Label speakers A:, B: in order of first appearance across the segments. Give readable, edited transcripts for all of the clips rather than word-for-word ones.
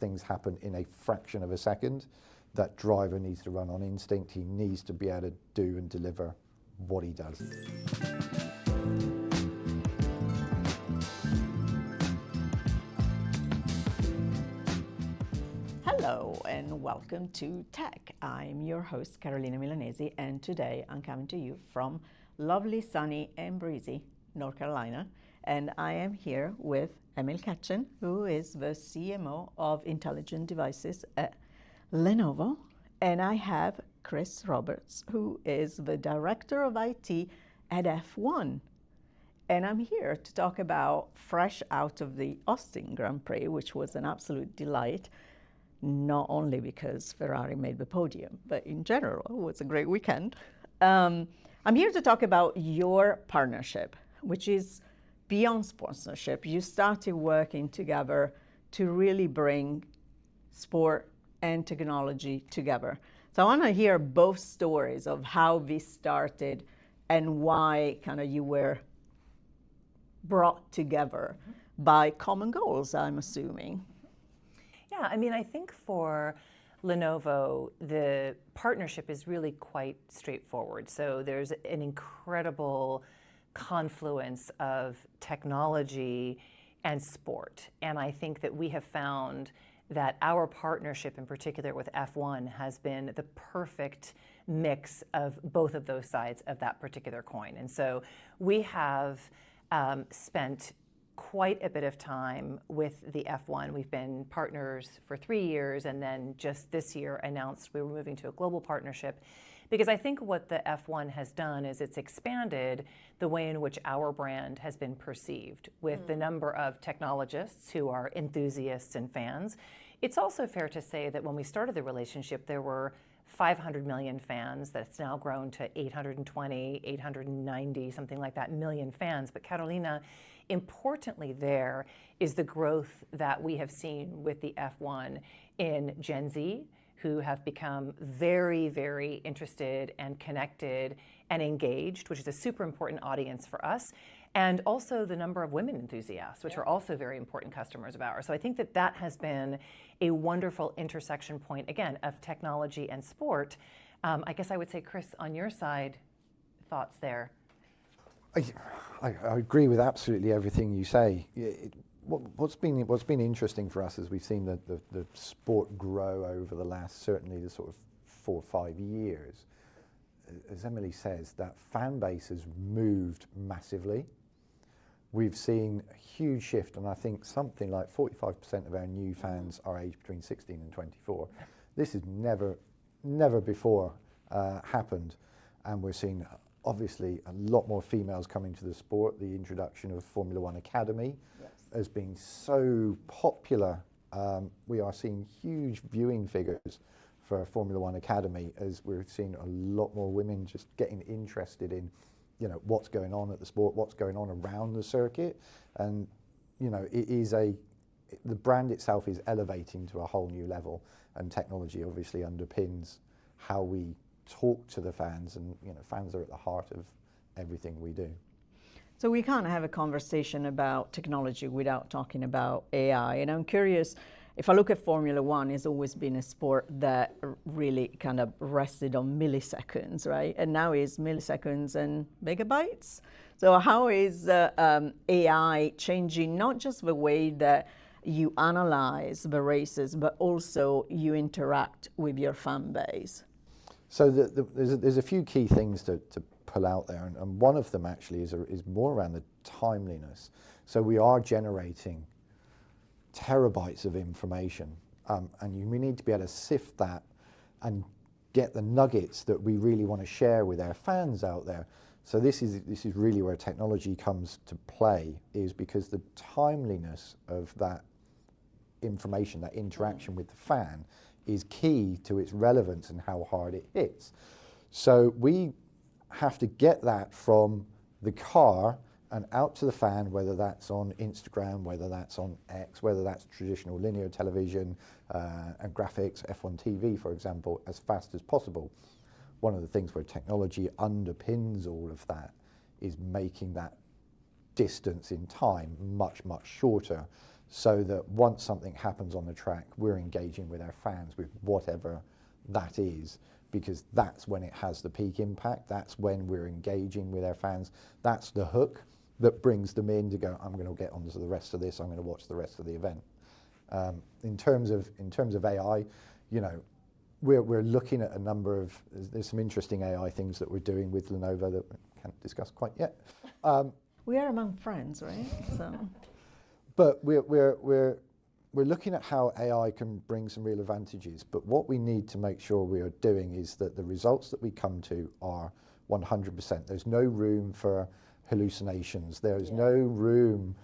A: things happen in a fraction of a second. That driver needs to run on instinct. He needs to be able to do and deliver what he does.
B: Hello and welcome to Tech. I'm your host, Carolina Milanesi, and today I'm coming to you from lovely, sunny and breezy North Carolina. And I am here with Emily Ketchen, who is the CMO of Intelligent Devices at Lenovo. And I have Chris Roberts, who is the Director of IT at F1. And I'm here to talk about fresh out of the Austin Grand Prix, which was an absolute delight, not only because Ferrari made the podium, but in general, it was a great weekend. I'm here to talk about your partnership, which is beyond sponsorship. You started working together to really bring sport and technology together. So I want to hear both stories of how this started and why kind of you were brought together by common goals, I'm assuming.
C: Yeah, I mean, I think for Lenovo, the partnership is really quite straightforward. So there's an incredible confluence of technology and sport. And I think that we have found that our partnership in particular with F1 has been the perfect mix of both of those sides of that particular coin. And so we have spent quite a bit of time with the F1. We've been partners for 3 years, and then just this year announced we were moving to a global partnership, because I think what the F1 has done is it's expanded the way in which our brand has been perceived with the number of technologists who are enthusiasts and fans. It's also fair to say that when we started the relationship, there were 500 million fans. That's now grown to 820, 890, something like that, million fans. But Carolina, importantly there is the growth that we have seen with the F1 in Gen Z, who have become very, very interested and connected and engaged, which is a super important audience for us. And also the number of women enthusiasts, which are also very important customers of ours. So I think that that has been a wonderful intersection point, again, of technology and sport. I guess I would say, Chris, on your side, thoughts there?
A: I agree with absolutely everything you say. What's been interesting for us is we've seen the sport grow over the last, certainly the sort of 4 or 5 years. As Emily says, that fan base has moved massively. We've seen a huge shift, and I think something like 45% of our new fans are aged between 16 and 24. This has never before happened, and we're seeing obviously a lot more females coming to the sport. The introduction of Formula One Academy has been so popular. We are seeing huge viewing figures for Formula One Academy, as we're seeing a lot more women just getting interested in, you know, what's going on at the sport, what's going on around the circuit. And, you know, the brand itself is elevating to a whole new level, and technology obviously underpins how we talk to the fans, and, you know, fans are at the heart of everything we do.
B: So we can't have a conversation about technology without talking about AI. And I'm curious, if I look at Formula One, it's always been a sport that really kind of rested on milliseconds, right? And now it's milliseconds and megabytes. So how is AI changing not just the way that you analyze the races, but also you interact with your fan base?
A: So there's a few key things to pull out there, and one of them actually is more around the timeliness. So we are generating terabytes of information, and we need to be able to sift that and get the nuggets that we really want to share with our fans out there. So this is really where technology comes to play, is because the timeliness of that information, that interaction with the fan, is key to its relevance and how hard it hits. So we have to get that from the car and out to the fan, whether that's on Instagram, whether that's on X, whether that's traditional linear television and graphics, F1 TV, for example, as fast as possible. One of the things where technology underpins all of that is making that distance in time much, much shorter. so that once something happens on the track, we're engaging with our fans with whatever that is, because that's when it has the peak impact. That's when we're engaging with our fans. That's the hook that brings them in to go, I'm going to get onto the rest of this, I'm going to watch the rest of the event. In terms of AI, you know, we're looking at a number of, there's some interesting AI things that we're doing with Lenovo that we can't discuss quite yet.
B: We are among friends, right? So.
A: But we're looking at how AI can bring some real advantages. But what we need to make sure we are doing is that the results that we come to are 100%. There's no room for hallucinations. There's no room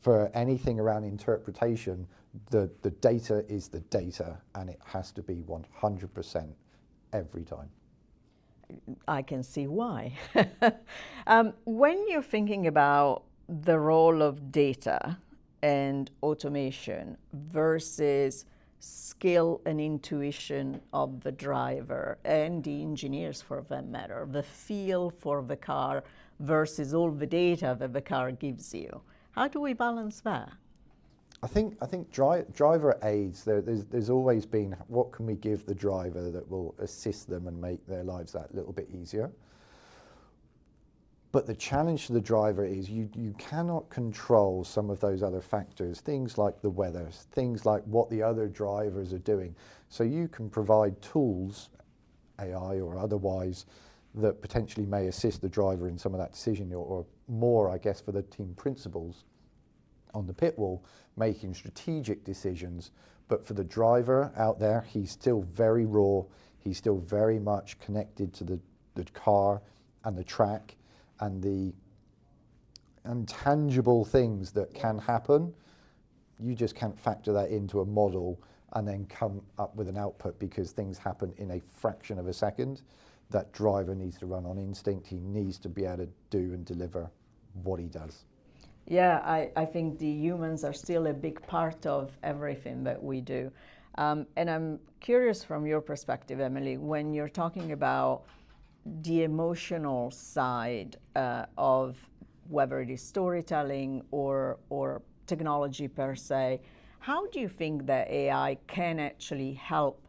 A: for anything around interpretation. The data is the data, and it has to be 100% every time.
B: I can see why. When you're thinking about the role of data and automation versus skill and intuition of the driver and the engineers, for that matter, the feel for the car versus all the data that the car gives you, how do we balance that?
A: I think driver aids, there's always been, what can we give the driver that will assist them and make their lives that little bit easier? But the challenge to the driver is you cannot control some of those other factors, things like the weather, things like what the other drivers are doing. So you can provide tools, AI or otherwise, that potentially may assist the driver in some of that decision, or more, I guess, for the team principals on the pit wall, making strategic decisions. But for the driver out there, he's still very raw. He's still very much connected to the car and the track and the intangible things that can happen. You just can't factor that into a model and then come up with an output because things happen in a fraction of a second. That driver needs to run on instinct. He needs to be able to do and deliver what he does.
B: Yeah, I think the humans are still a big part of everything that we do. And I'm curious from your perspective, Emily, when you're talking about the emotional side of whether it is storytelling or technology per se, how do you think that AI can actually help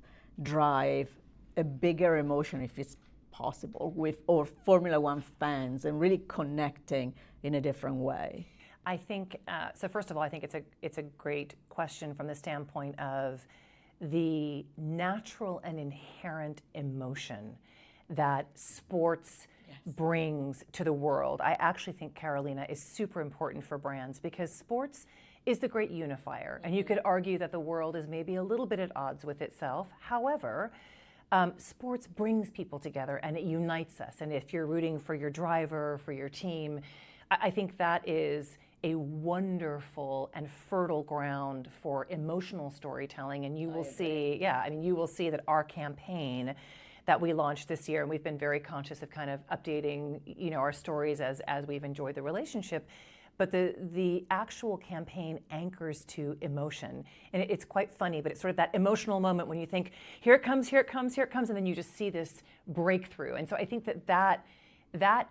B: drive a bigger emotion, if it's possible, with or Formula One fans and really connecting in a different way?
C: I think, so first of all, I think it's a great question from the standpoint of the natural and inherent emotion that sports brings to the world. I actually think, Carolina, is super important for brands because sports is the great unifier. And you could argue that the world is maybe a little bit at odds with itself. However, sports brings people together and it unites us. And if you're rooting for your driver, for your team, I think that is a wonderful and fertile ground for emotional storytelling. And you will see, you will see that our campaign that we launched this year, and we've been very conscious of kind of updating, our stories as we've enjoyed the relationship. But the actual campaign anchors to emotion. And it's quite funny, but it's sort of that emotional moment when you think, here it comes, here it comes, here it comes, and then you just see this breakthrough. And so I think that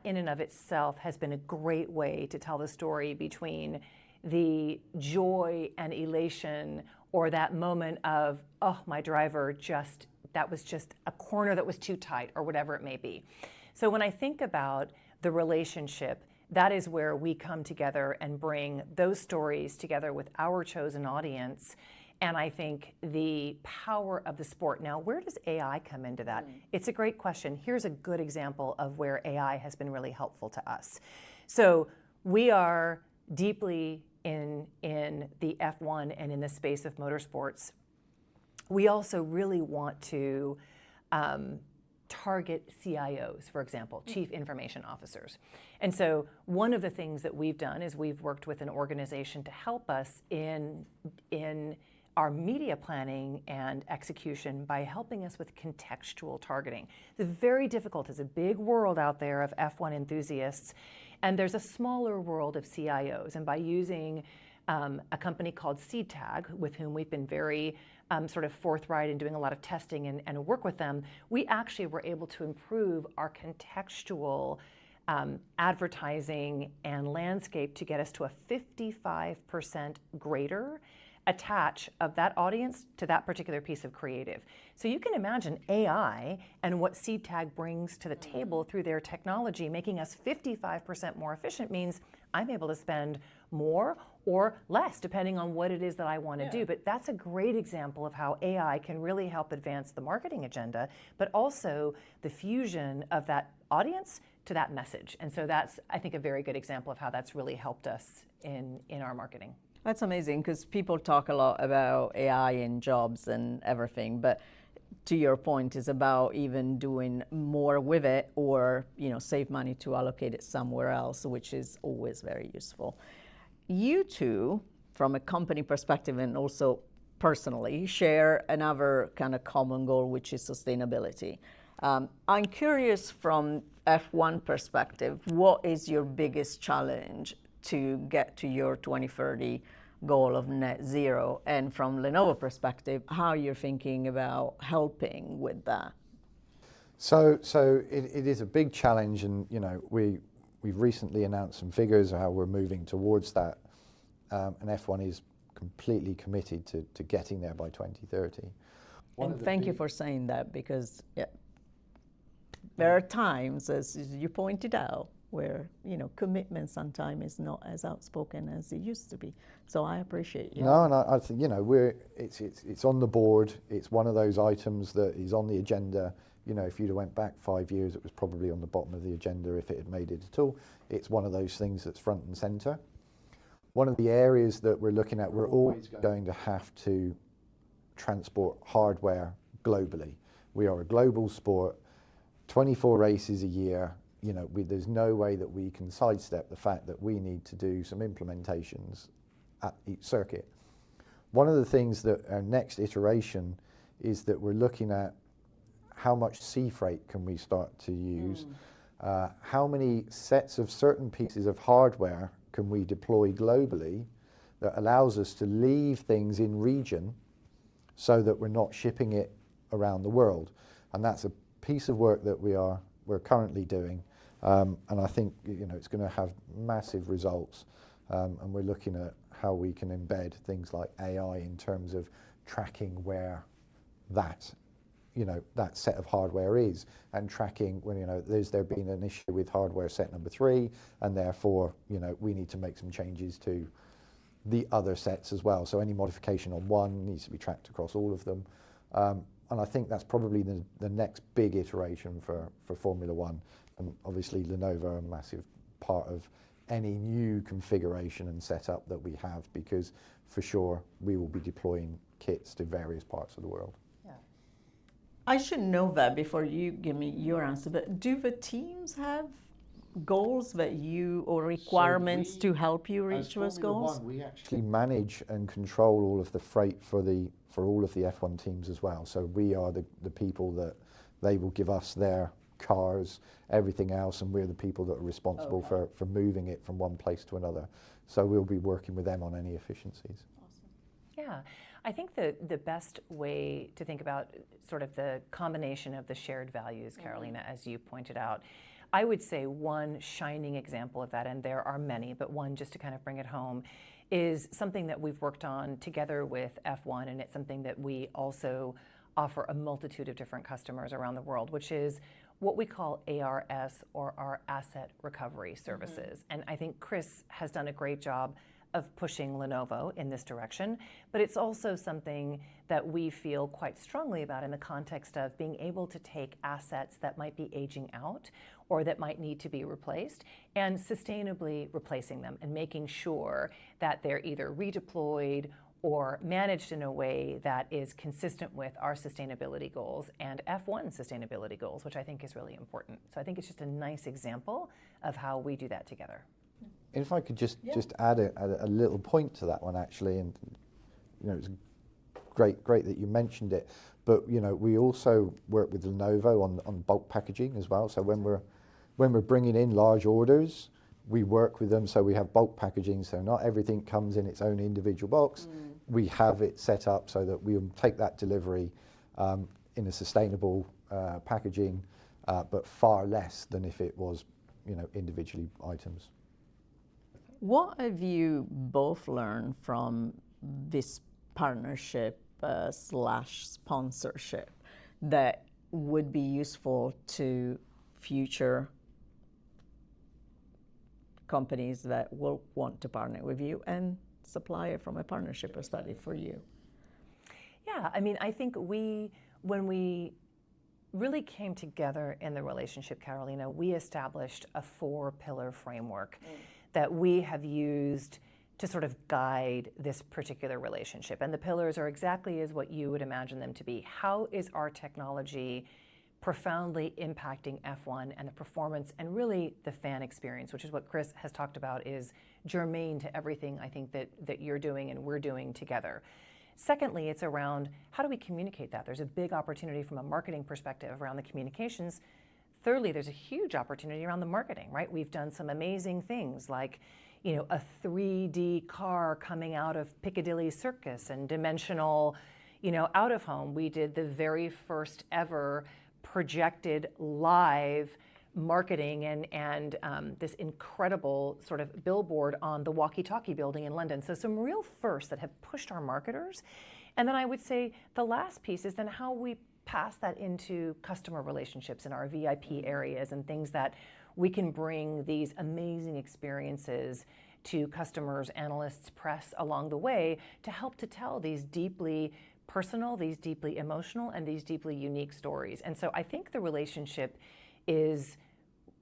C: in and of itself has been a great way to tell the story between the joy and elation, or that moment of, oh, my driver that was just a corner that was too tight, or whatever it may be. So when I think about the relationship, that is where we come together and bring those stories together with our chosen audience. And I think the power of the sport. Now, where does AI come into that? It's a great question. Here's a good example of where AI has been really helpful to us. So we are deeply in the F1 and in the space of motorsports. We also really want to target CIOs, for example, Chief Information Officers. And so one of the things that we've done is we've worked with an organization to help us in our media planning and execution by helping us with contextual targeting. It's very difficult. There's a big world out there of F1 enthusiasts, and there's a smaller world of CIOs. And by using a company called SeedTag, with whom we've been very sort of forthright in doing a lot of testing and work with them, we actually were able to improve our contextual advertising and landscape to get us to a 55% greater attach of that audience to that particular piece of creative. So you can imagine AI and what SeedTag brings to the table through their technology, making us 55% more efficient means I'm able to spend more or less depending on what it is that I want to do. But that's a great example of how AI can really help advance the marketing agenda, but also the fusion of that audience to that message. And so that's, I think, a very good example of how that's really helped us in our marketing.
B: That's amazing, because people talk a lot about AI in jobs and everything, but to your point, it's about even doing more with it, or save money to allocate it somewhere else, which is always very useful. You two, from a company perspective and also personally, share another kind of common goal, which is sustainability. I'm curious, from F1 perspective, what is your biggest challenge to get to your 2030 goal of net zero? And from Lenovo perspective, how you're thinking about helping with that?
A: So it is a big challenge, and we've recently announced some figures of how we're moving towards that, and F1 is completely committed to getting there by 2030.
B: And thank you for saying that, because there are times, as you pointed out, where commitment sometimes is not as outspoken as it used to be. So I appreciate you.
A: No, and I think it's on the board. It's one of those items that is on the agenda. If you'd have went back 5 years, it was probably on the bottom of the agenda if it had made it at all. It's one of those things that's front and center. One of the areas that we're looking at, we're always going to have to transport hardware globally. We are a global sport, 24 races a year. There's no way that we can sidestep the fact that we need to do some implementations at each circuit. One of the things that our next iteration is that we're looking at how much sea freight can we start to use, how many sets of certain pieces of hardware can we deploy globally that allows us to leave things in region so that we're not shipping it around the world. And that's a piece of work that we're currently doing, and I think it's going to have massive results, and we're looking at how we can embed things like AI in terms of tracking where that set of hardware is, and tracking when there's been an issue with hardware set number 3, and therefore we need to make some changes to the other sets as well. So any modification on one needs to be tracked across all of them. And I think that's probably the next big iteration for Formula One. And obviously Lenovo are a massive part of any new configuration and setup that we have, because for sure we will be deploying kits to various parts of the world.
B: Yeah. I should know that before you give me your answer, but do the teams have goals that or requirements to help you reach those goals?
A: We actually manage and control all of the freight for all of the F1 teams as well. So we are the people that they will give us their cars, everything else, and we're the people that are responsible for moving it from one place to another. So we'll be working with them on any efficiencies.
C: Awesome. Yeah. I think the best way to think about sort of the combination of the shared values, Carolina, as you pointed out, I would say one shining example of that, and there are many, but one just to kind of bring it home, is something that we've worked on together with F1, and it's something that we also offer a multitude of different customers around the world, which is what we call ARS, or our asset recovery services. And I think Chris has done a great job of pushing Lenovo in this direction, but it's also something that we feel quite strongly about in the context of being able to take assets that might be aging out or that might need to be replaced and sustainably replacing them and making sure that they're either redeployed or managed in a way that is consistent with our sustainability goals and F1 sustainability goals, which I think is really important. So I think it's just a nice example of how we do that together.
A: And if I could just add a little point to that one, actually, and it's great that you mentioned it, but we also work with Lenovo on bulk packaging as well. So when we're bringing in large orders, we work with them, so we have bulk packaging, so not everything comes in its own individual box. We have it set up so that we'll take that delivery in a sustainable packaging, but far less than if it was individually items.
B: What have you both learned from this partnership slash sponsorship that would be useful to future companies that will want to partner with you and supply it from a partnership perspective for you?
C: Yeah, I mean, I think when we really came together in the relationship, Carolina, we established a 4-pillar framework that we have used to sort of guide this particular relationship. And the pillars are exactly as what you would imagine them to be. How is our technology profoundly impacting F1 and the performance and really the fan experience, which is what Chris has talked about, is germane to everything I think that you're doing and we're doing together. Secondly, it's around how do we communicate that? There's a big opportunity from a marketing perspective around the communications. Thirdly, there's a huge opportunity around the marketing, right? We've done some amazing things like, a 3D car coming out of Piccadilly Circus and dimensional, out of home. We did the very first ever projected live marketing and this incredible sort of billboard on the Walkie-Talkie building in London. So some real firsts that have pushed our marketers. And then I would say the last piece is then how we pass that into customer relationships in our VIP areas and things that we can bring these amazing experiences to customers, analysts, press along the way to help to tell these deeply personal, these deeply emotional, and these deeply unique stories. And so I think the relationship is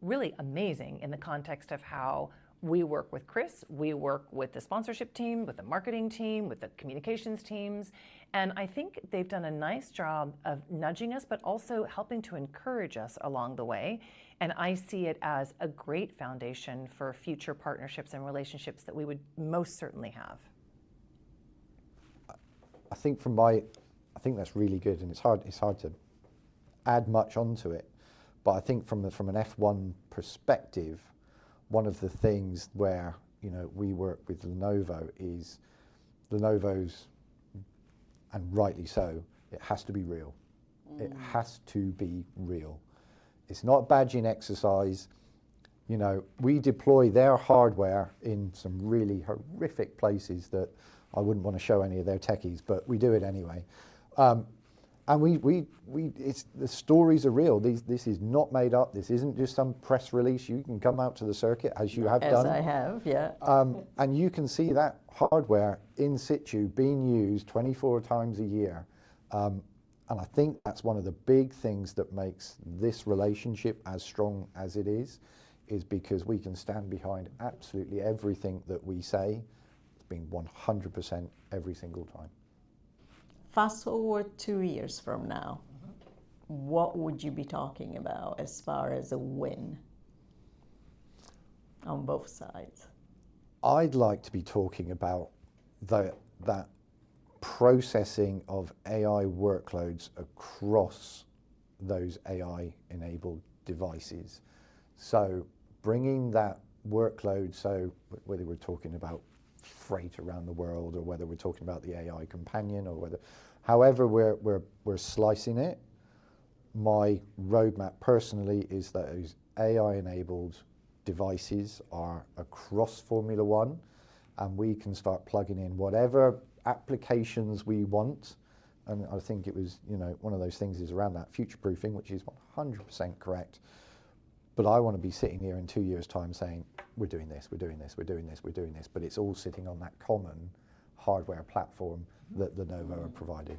C: really amazing in the context of how we work with Chris, we work with the sponsorship team, with the marketing team, with the communications teams, and I think they've done a nice job of nudging us, but also helping to encourage us along the way. And I see it as a great foundation for future partnerships and relationships that we would most certainly have.
A: I think that's really good, and it's hard to add much onto it. But I think from an F1 perspective, one of the things where we work with Lenovo is Lenovo's, and rightly so, it has to be real. It has to be real. It's not a badging exercise. We deploy their hardware in some really horrific places that I wouldn't want to show any of their techies, but we do it anyway. And the stories are real. This is not made up. This isn't just some press release. You can come out to the circuit as you have done.
B: As I have, yeah.
A: And you can see that hardware in situ being used 24 times a year. And I think that's one of the big things that makes this relationship as strong as it is because we can stand behind absolutely everything that we say. It's been 100% every single time.
B: Fast forward 2 years from now, what would you be talking about as far as a win on both sides?
A: I'd like to be talking about that processing of AI workloads across those AI-enabled devices. So bringing that workload, so whether we're talking about freight around the world or whether we're talking about the AI companion or however we're slicing it, my roadmap personally is that those AI-enabled devices are across Formula One, and we can start plugging in whatever applications we want. And I think it was, one of those things is around that future-proofing, which is 100% correct. But I want to be sitting here in 2 years' time saying, we're doing this, we're doing this, we're doing this, we're doing this, but it's all sitting on that common hardware platform that Lenovo are providing.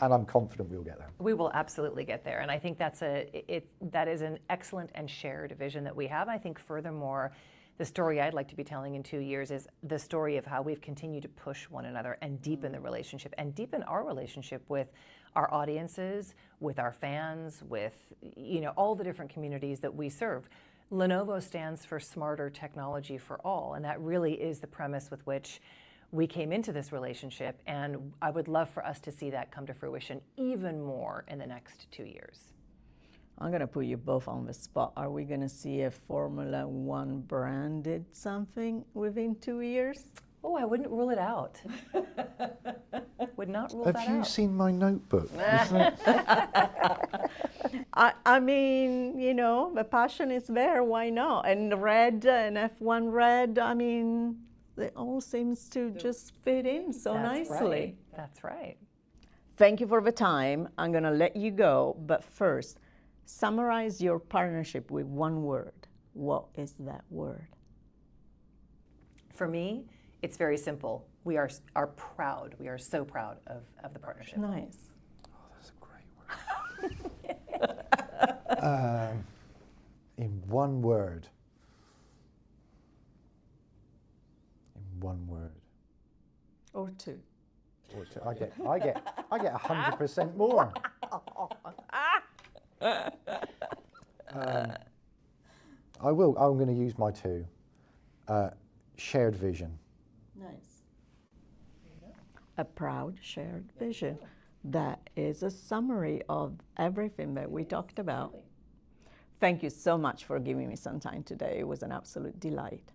A: And I'm confident we'll get there.
C: We will absolutely get there. And I think that is an excellent and shared vision that we have. I think furthermore, the story I'd like to be telling in 2 years is the story of how we've continued to push one another and deepen the relationship and deepen our relationship with our audiences, with our fans, with all the different communities that we serve. Lenovo stands for smarter technology for all, and that really is the premise with which we came into this relationship, and I would love for us to see that come to fruition even more in the next 2 years.
B: I'm going to put you both on the spot. Are we going to see a Formula One branded something within 2 years?
C: Oh, I wouldn't rule it out. Would not rule that out.
A: Have you seen my notebook?
B: I mean, you know, the passion is there, why not? And red and F1 red, I mean, it all seems to just fit in so
C: That's
B: nicely.
C: right. That's right.
B: Thank you for the time. I'm going to let you go, but first, summarize your partnership with one word. What is that word?
C: For me, it's very simple. We are proud. We are so proud of the partnership.
B: Nice.
A: Oh, that's a great word. In one word. In one word.
B: Or two.
A: Or two. I get 100% more. I'm going to use my two. Shared vision.
B: Nice. A proud shared vision. That is a summary of everything that we talked about. Thank you so much for giving me some time today. It was an absolute delight.